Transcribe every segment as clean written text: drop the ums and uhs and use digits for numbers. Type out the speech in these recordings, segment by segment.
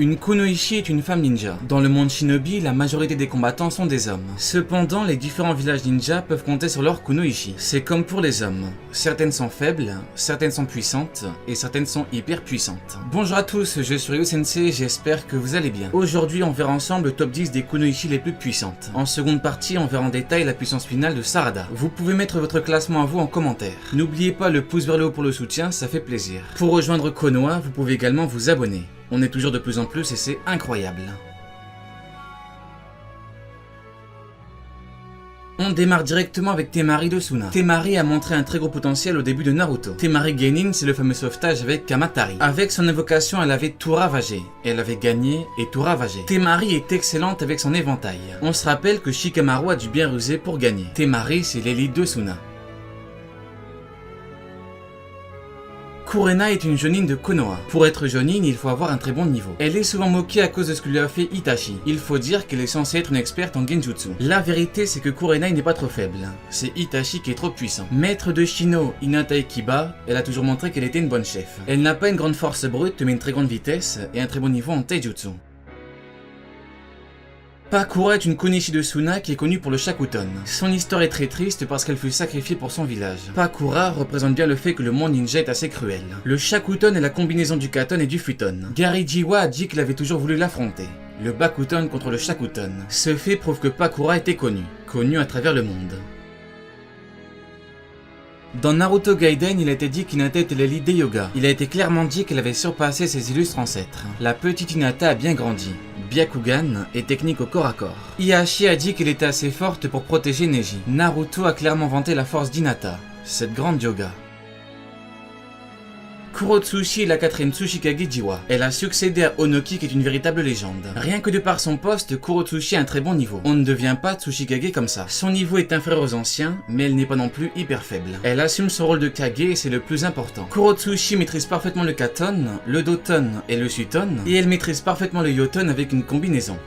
Une kunoichi est une femme ninja. Dans le monde shinobi, la majorité des combattants sont des hommes. Cependant, les différents villages ninja peuvent compter sur leur kunoichi. C'est comme pour les hommes. Certaines sont faibles, certaines sont puissantes, et certaines sont hyper puissantes. Bonjour à tous, je suis Ryo Sensei, j'espère que vous allez bien. Aujourd'hui, on verra ensemble le top 10 des kunoichi les plus puissantes. En seconde partie, on verra en détail la puissance finale de Sarada. Vous pouvez mettre votre classement à vous en commentaire. N'oubliez pas le pouce vers le haut pour le soutien, ça fait plaisir. Pour rejoindre Konoha, vous pouvez également vous abonner. On est toujours de plus en plus et c'est incroyable. On démarre directement avec Temari de Suna. Temari a montré un très gros potentiel au début de Naruto. Temari Genin, c'est le fameux sauvetage avec Kamatari. Avec son invocation, elle avait tout ravagé. Elle avait gagné et tout ravagé. Temari est excellente avec son éventail. On se rappelle que Shikamaru a dû bien ruser pour gagner. Temari, c'est l'élite de Suna. Kurena est une jonin de Konoha. Pour être jonin, il faut avoir un très bon niveau. Elle est souvent moquée à cause de ce que lui a fait Itachi. Il faut dire qu'elle est censée être une experte en genjutsu. La vérité, c'est que Kurena n'est pas trop faible. C'est Itachi qui est trop puissant. Maître de Shino, Hinata et Kiba, elle a toujours montré qu'elle était une bonne chef. Elle n'a pas une grande force brute, mais une très grande vitesse et un très bon niveau en taijutsu. Pakura est une kunoichi de Suna qui est connue pour le Shakuton. Son histoire est très triste parce qu'elle fut sacrifiée pour son village. Pakura représente bien le fait que le monde ninja est assez cruel. Le Shakuton est la combinaison du Katon et du Futon. Garijiwa a dit qu'il avait toujours voulu l'affronter. Le Bakuton contre le Shakuton. Ce fait prouve que Pakura était connu à travers le monde. Dans Naruto Gaiden, il a été dit qu'Hinata était l'élite des yogas. Il a été clairement dit qu'elle avait surpassé ses illustres ancêtres. La petite Hinata a bien grandi. Byakugan est technique au corps à corps. Ieyashi a dit qu'elle était assez forte pour protéger Neji. Naruto a clairement vanté la force d'Hinata, cette grande yoga. Kurotsuchi est la 4ème Tsuchikage d'Iwa. Elle a succédé à Onoki qui est une véritable légende. Rien que de par son poste, Kurotsuchi a un très bon niveau. On ne devient pas Tsuchikage comme ça. Son niveau est inférieur aux anciens, mais elle n'est pas non plus hyper faible. Elle assume son rôle de Kage et c'est le plus important. Kurotsuchi maîtrise parfaitement le Katon, le Doton et le Suton, et elle maîtrise parfaitement le Yoton avec une combinaison.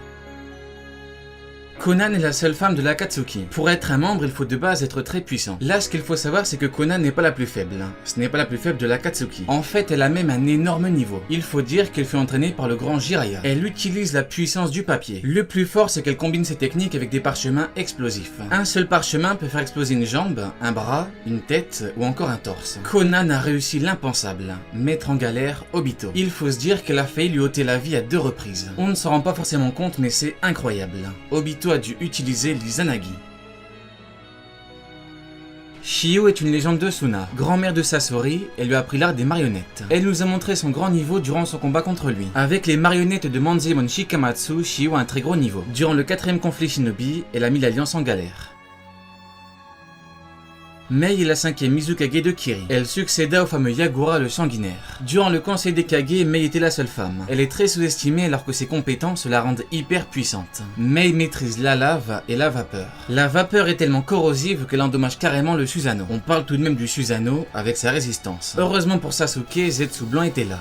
Konan est la seule femme de l'Akatsuki. Pour être un membre, il faut de base être très puissant. Là, ce qu'il faut savoir, c'est que Konan n'est pas la plus faible. Ce n'est pas la plus faible de l'Akatsuki. En fait, elle a même un énorme niveau. Il faut dire qu'elle fut entraînée par le grand Jiraiya. Elle utilise la puissance du papier. Le plus fort, c'est qu'elle combine ses techniques avec des parchemins explosifs. Un seul parchemin peut faire exploser une jambe, un bras, une tête ou encore un torse. Konan a réussi l'impensable, mettre en galère Obito. Il faut se dire qu'elle a failli lui ôter la vie à 2 reprises. On ne s'en rend pas forcément compte, mais c'est incroyable. Obito a dû utiliser l'Izanagi. Shio est une légende de Suna. Grand-mère de Sasori, elle lui a appris l'art des marionnettes. Elle nous a montré son grand niveau durant son combat contre lui. Avec les marionnettes de Manzemon Shikamatsu, Shio a un très gros niveau. Durant le 4ème conflit shinobi, elle a mis l'alliance en galère. Mei est la 5ème Mizukage de Kiri. Elle succéda au fameux Yagura le sanguinaire. Durant le conseil des Kage, Mei était la seule femme. Elle est très sous-estimée alors que ses compétences la rendent hyper puissante. Mei maîtrise la lave et la vapeur. La vapeur est tellement corrosive qu'elle endommage carrément le Susanoo. On parle tout de même du Susanoo avec sa résistance. Heureusement pour Sasuke, Zetsu Blanc était là.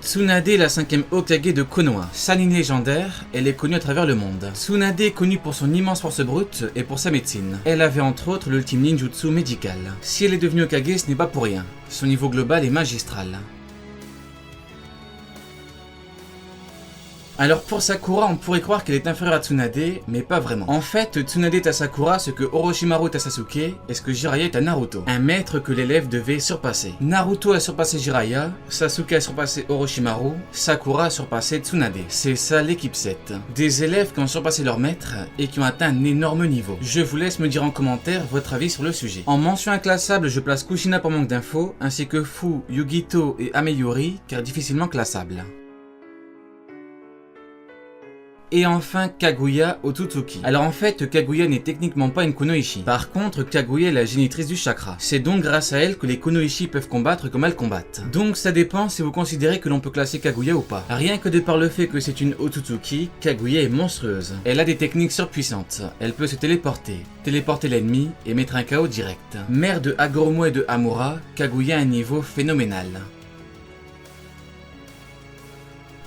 Tsunade est la 5ème Hokage de Konoha. Sannin légendaire, elle est connue à travers le monde. Tsunade est connue pour son immense force brute et pour sa médecine. Elle avait entre autres l'ultime ninjutsu médical. Si elle est devenue Hokage, ce n'est pas pour rien. Son niveau global est magistral. Alors pour Sakura, on pourrait croire qu'elle est inférieure à Tsunade, mais pas vraiment. En fait, Tsunade est à Sakura ce que Orochimaru est à Sasuke et ce que Jiraiya est à Naruto. Un maître que l'élève devait surpasser. Naruto a surpassé Jiraiya, Sasuke a surpassé Orochimaru, Sakura a surpassé Tsunade. C'est ça l'équipe 7. Des élèves qui ont surpassé leur maître et qui ont atteint un énorme niveau. Je vous laisse me dire en commentaire votre avis sur le sujet. En mention inclassable, je place Kushina pour manque d'infos, ainsi que Fu, Yugito et Ameyuri car difficilement classables. Et enfin Kaguya Otsutsuki. Alors en fait, Kaguya n'est techniquement pas une kunoichi. Par contre, Kaguya est la génitrice du chakra. C'est donc grâce à elle que les kunoichi peuvent combattre comme elles combattent. Donc ça dépend si vous considérez que l'on peut classer Kaguya ou pas. Rien que de par le fait que c'est une Otsutsuki, Kaguya est monstrueuse. Elle a des techniques surpuissantes. Elle peut se téléporter l'ennemi et mettre un KO direct. Mère de Hagoromo et de Hamura, Kaguya a un niveau phénoménal.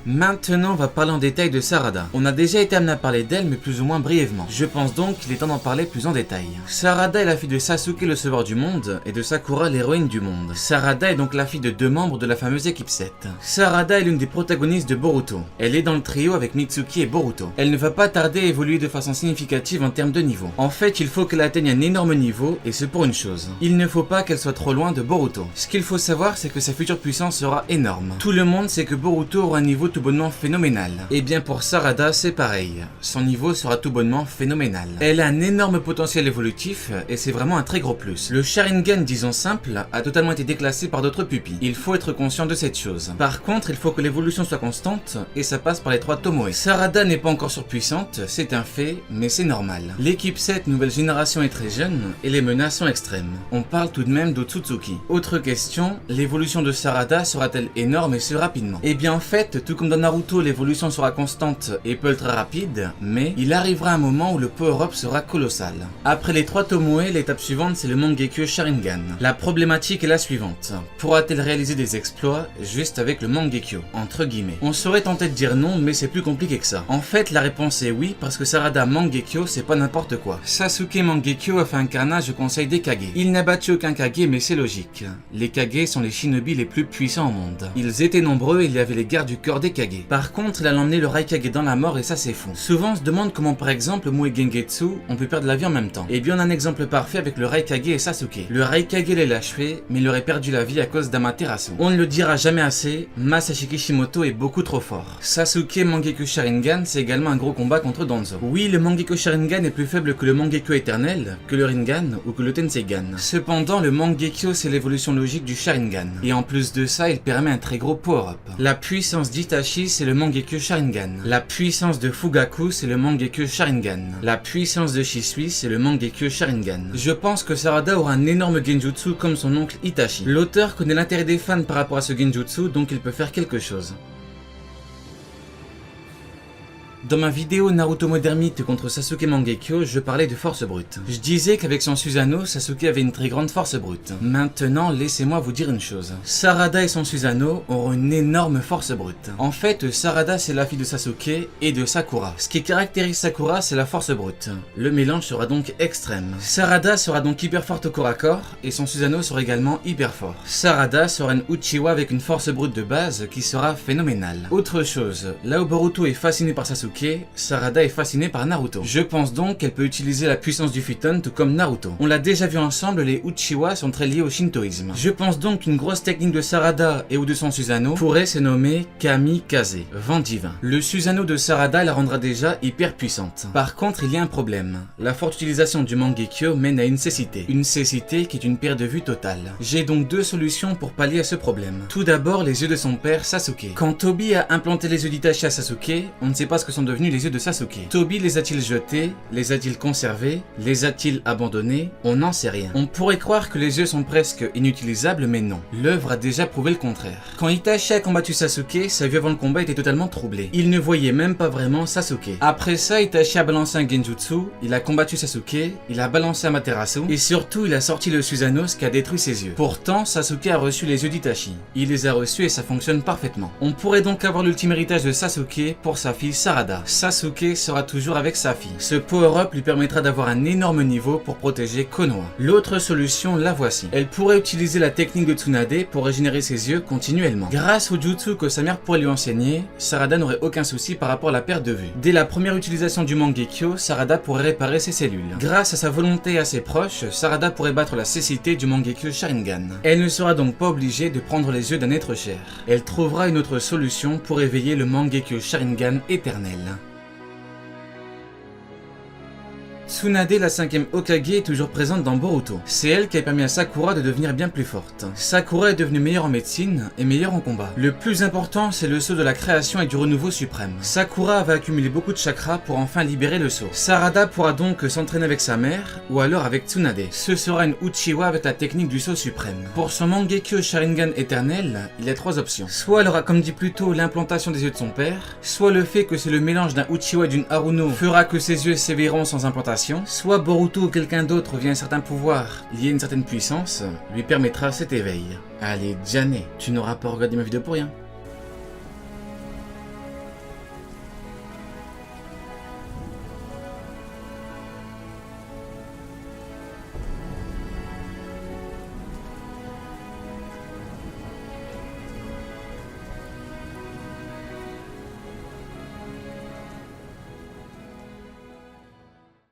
Maintenant, on va parler en détail de Sarada. On a déjà été amené à parler d'elle, mais plus ou moins brièvement. Je pense donc qu'il est temps d'en parler plus en détail. Sarada est la fille de Sasuke, le sauveur du monde, et de Sakura, l'héroïne du monde. Sarada est donc la fille de 2 membres de la fameuse équipe 7. Sarada est l'une des protagonistes de Boruto. Elle est dans le trio avec Mitsuki et Boruto. Elle ne va pas tarder à évoluer de façon significative en termes de niveau. En fait, il faut qu'elle atteigne un énorme niveau, et c'est pour une chose. Il ne faut pas qu'elle soit trop loin de Boruto. Ce qu'il faut savoir, c'est que sa future puissance sera énorme. Tout le monde sait que Boruto aura un niveau tout bonnement phénoménal. Et bien pour Sarada, c'est pareil. Son niveau sera tout bonnement phénoménal. Elle a un énorme potentiel évolutif, et c'est vraiment un très gros plus. Le Sharingan, disons simple, a totalement été déclassé par d'autres pupilles. Il faut être conscient de cette chose. Par contre, il faut que l'évolution soit constante, et ça passe par les 3 Tomoe. Sarada n'est pas encore surpuissante, c'est un fait, mais c'est normal. L'équipe 7 nouvelle génération est très jeune, et les menaces sont extrêmes. On parle tout de même d'Otsutsuki. Autre question, l'évolution de Sarada sera-t-elle énorme et ce rapidement? Eh bien en fait, tout comme dans Naruto, l'évolution sera constante et peut être rapide, mais il arrivera un moment où le power-up sera colossal. Après les 3 Tomoe, l'étape suivante c'est le Mangekyo Sharingan. La problématique est la suivante. Pourra-t-elle réaliser des exploits juste avec le Mangekyo? Entre guillemets. On serait tenté de dire non, mais c'est plus compliqué que ça. En fait, la réponse est oui, parce que Sarada Mangekyo c'est pas n'importe quoi. Sasuke Mangekyo a fait un carnage au conseil des Kage. Il n'a battu aucun Kage, mais c'est logique. Les Kage sont les shinobi les plus puissants au monde. Ils étaient nombreux et il y avait les gardes du corps des Kage. Par contre, il a emmené le Raikage dans la mort et ça c'est fou. Souvent on se demande comment par exemple Mue Gengetsu on peut perdre la vie en même temps. Et bien on a un exemple parfait avec le Raikage et Sasuke. Le Raikage l'a achevé, mais il aurait perdu la vie à cause d'Amaterasu. On ne le dira jamais assez, Masashi Kishimoto est beaucoup trop fort. Sasuke Mangekyo Sharingan c'est également un gros combat contre Danzo. Oui, le Mangekyo Sharingan est plus faible que le Mangekyo éternel, que le Rinnegan ou que le Tenseigan. Cependant, le Mangekyo c'est l'évolution logique du Sharingan. Et en plus de ça, il permet un très gros power-up. La puissance d'Itachi c'est le Mangekyo Sharingan. La puissance de Fugaku c'est le Mangekyo Sharingan. La puissance de Shisui c'est le Mangekyo Sharingan. Je pense que Sarada aura un énorme genjutsu comme son oncle Itachi. L'auteur connaît l'intérêt des fans par rapport à ce genjutsu, donc il peut faire quelque chose. Dans ma vidéo Naruto Modern Myth contre Sasuke Mangekyo, je parlais de force brute. Je disais qu'avec son Susanoo, Sasuke avait une très grande force brute. Maintenant, laissez-moi vous dire une chose. Sarada et son Susanoo auront une énorme force brute. En fait, Sarada c'est la fille de Sasuke et de Sakura. Ce qui caractérise Sakura, c'est la force brute. Le mélange sera donc extrême. Sarada sera donc hyper forte au corps à corps, et son Susanoo sera également hyper fort. Sarada sera une Uchiwa avec une force brute de base qui sera phénoménale. Autre chose, là où Boruto est fasciné par Sasuke, Sarada est fascinée par Naruto. Je pense donc qu'elle peut utiliser la puissance du Futon tout comme Naruto. On l'a déjà vu ensemble, les Uchiwa sont très liés au Shintoïsme. Je pense donc qu'une grosse technique de Sarada et ou de son Susanoo pourrait se nommer Kamikaze, vent divin. Le Susanoo de Sarada la rendra déjà hyper puissante. Par contre, il y a un problème. La forte utilisation du Mangekyo mène à une cécité. Une cécité qui est une perte de vue totale. J'ai donc 2 solutions pour pallier à ce problème. Tout d'abord, les yeux de son père Sasuke. Quand Tobi a implanté les yeux d'Itachi à Sasuke, on ne sait pas ce que sont devenus les yeux de Sasuke. Tobi les a-t-il jetés? Les a-t-il conservés? Les a-t-il abandonnés? On n'en sait rien. On pourrait croire que les yeux sont presque inutilisables, mais non. L'œuvre a déjà prouvé le contraire. Quand Itachi a combattu Sasuke, sa vue avant le combat était totalement troublée. Il ne voyait même pas vraiment Sasuke. Après ça, Itachi a balancé un genjutsu, il a combattu Sasuke, il a balancé Amaterasu, et surtout il a sorti le Susanoo, ce qui a détruit ses yeux. Pourtant, Sasuke a reçu les yeux d'Itachi. Il les a reçus et ça fonctionne parfaitement. On pourrait donc avoir l'ultime héritage de Sasuke pour sa fille Sarada. Sasuke sera toujours avec sa fille. Ce power-up lui permettra d'avoir un énorme niveau pour protéger Konoha. L'autre solution, la voici. Elle pourrait utiliser la technique de Tsunade pour régénérer ses yeux continuellement. Grâce au jutsu que sa mère pourrait lui enseigner, Sarada n'aurait aucun souci par rapport à la perte de vue. Dès la première utilisation du Mangekyo, Sarada pourrait réparer ses cellules. Grâce à sa volonté et à ses proches, Sarada pourrait battre la cécité du Mangekyo Sharingan. Elle ne sera donc pas obligée de prendre les yeux d'un être cher. Elle trouvera une autre solution pour éveiller le Mangekyo Sharingan éternel. Tsunade, la 5ème Hokage, est toujours présente dans Boruto. C'est elle qui a permis à Sakura de devenir bien plus forte. Sakura est devenue meilleure en médecine et meilleure en combat. Le plus important, c'est le saut de la création et du renouveau suprême. Sakura va accumuler beaucoup de chakras pour enfin libérer le saut. Sarada pourra donc s'entraîner avec sa mère ou alors avec Tsunade. Ce sera une Uchiwa avec la technique du saut suprême. Pour son Mangekyo Sharingan éternel, il y a 3 options. Soit elle aura comme dit plus tôt l'implantation des yeux de son père, soit le fait que c'est le mélange d'un Uchiwa et d'une Haruno fera que ses yeux s'éveilleront sans implantation, soit Boruto ou quelqu'un d'autre via un certain pouvoir lié à une certaine puissance lui permettra cet éveil. Allez, Jané, tu n'auras pas regardé ma vidéo pour rien.